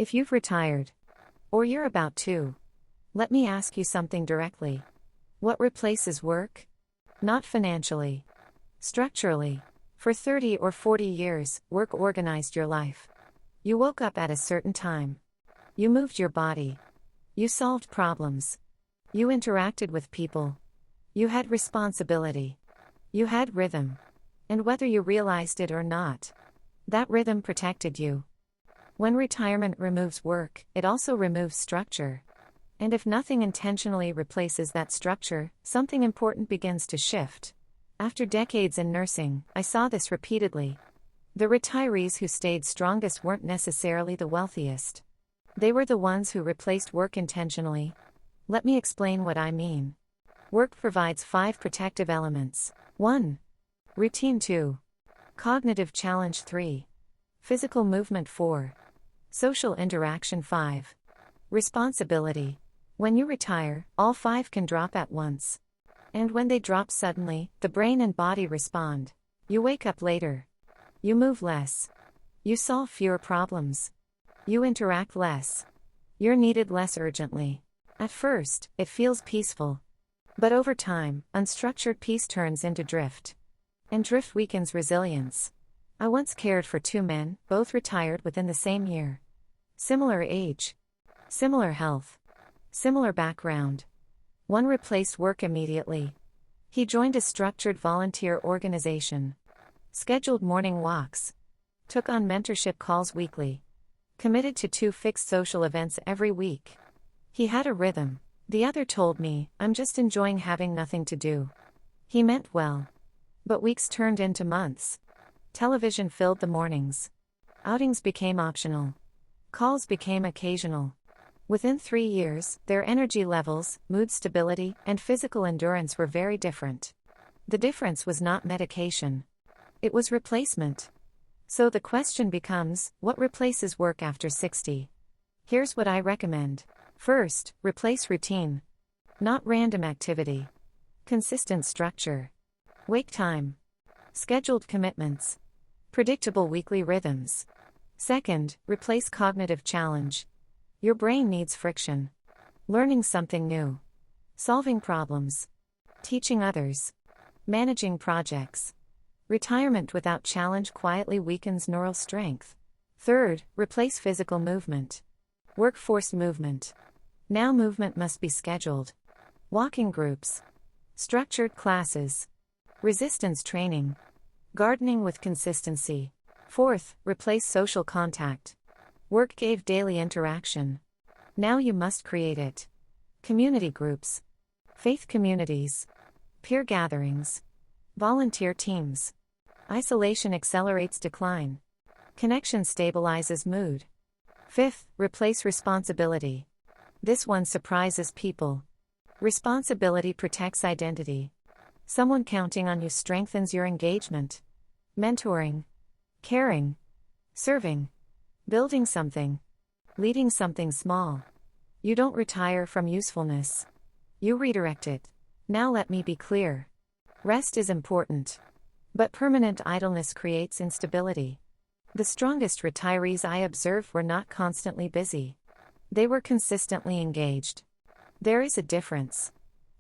If you've retired, or you're about to, let me ask you something directly. What replaces work? Not financially. Structurally. For 30 or 40 years, work organized your life. You woke up at a certain time. You moved your body. You solved problems. You interacted with people. You had responsibility. You had rhythm. And whether you realized it or not, that rhythm protected you. When retirement removes work, it also removes structure. And if nothing intentionally replaces that structure, something important begins to shift. After decades in nursing, I saw this repeatedly. The retirees who stayed strongest weren't necessarily the wealthiest. They were the ones who replaced work intentionally. Let me explain what I mean. Work provides 5 protective elements. 1. Routine. 2. Cognitive challenge. 3. Physical movement. 4. Social interaction. 5. Responsibility. When you retire, all 5 can drop at once. And when they drop suddenly, the brain and body respond. You wake up later. You move less. You solve fewer problems. You interact less. You're needed less urgently. At first, it feels peaceful. But over time, unstructured peace turns into drift. And drift weakens resilience. I once cared for 2 men, both retired within the same year. Similar age. Similar health. Similar background. One replaced work immediately. He joined a structured volunteer organization. Scheduled morning walks. Took on mentorship calls weekly. Committed to 2 fixed social events every week. He had a rhythm. The other told me, "I'm just enjoying having nothing to do." He meant well. But weeks turned into months. Television filled the mornings. Outings became optional. Calls became occasional. Within 3 years, their energy levels, mood stability, and physical endurance were very different. The difference was not medication. It was replacement. So the question becomes, what replaces work after 60? Here's what I recommend. First, replace routine. Not random activity. Consistent structure. Wake time. Scheduled commitments. Predictable weekly rhythms. Second, replace cognitive challenge. Your brain needs friction. Learning something new. Solving problems. Teaching others. Managing projects. Retirement without challenge quietly weakens neural strength. Third, replace physical movement. Workforce movement. Now movement must be scheduled. Walking groups. Structured classes. Resistance training. Gardening with consistency. Fourth, replace social contact. Work gave daily interaction. Now you must create it. Community groups. Faith communities. Peer gatherings. Volunteer teams. Isolation accelerates decline. Connection stabilizes mood. Fifth, replace responsibility. This one surprises people. Responsibility protects identity. Someone counting on you strengthens your engagement. Mentoring. Caring. Serving. Building something. Leading something small. You don't retire from usefulness. You redirect it. Now let me be clear. Rest is important. But permanent idleness creates instability. The strongest retirees I observed were not constantly busy. They were consistently engaged. There is a difference.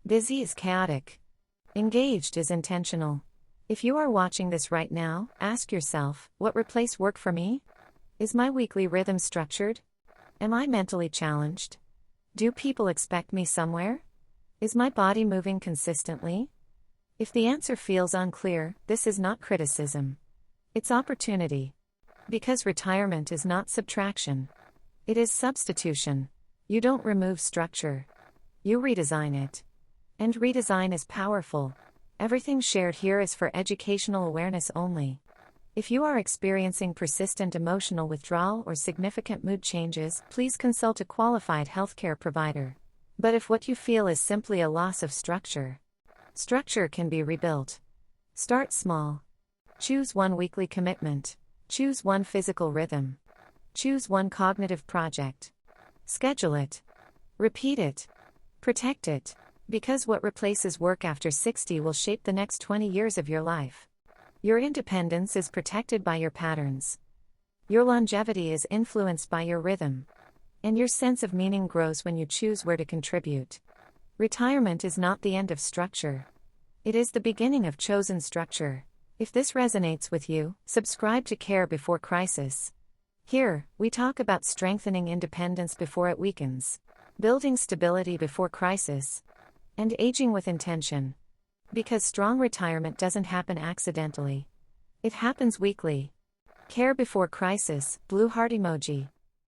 Busy is chaotic. Engaged is intentional. If you are watching this right now, ask yourself, what replaced work for me? Is my weekly rhythm structured? Am I mentally challenged? Do people expect me somewhere? Is my body moving consistently? If the answer feels unclear, this is not criticism. It's opportunity. Because retirement is not subtraction. It is substitution. You don't remove structure. You redesign it. And redesign is powerful. Everything shared here is for educational awareness only. If you are experiencing persistent emotional withdrawal or significant mood changes, please consult a qualified healthcare provider. But if what you feel is simply a loss of structure, structure can be rebuilt. Start small. Choose one weekly commitment. Choose one physical rhythm. Choose one cognitive project. Schedule it. Repeat it. Protect it. Because what replaces work after 60 will shape the next 20 years of your life. Your independence is protected by your patterns. Your longevity is influenced by your rhythm. And your sense of meaning grows when you choose where to contribute. Retirement is not the end of structure. It is the beginning of chosen structure. If this resonates with you, subscribe to Care Before Crisis. Here, we talk about strengthening independence before it weakens, building stability before crisis, and aging with intention. Because strong retirement doesn't happen accidentally. It happens weekly. Care Before Crisis, blue heart emoji.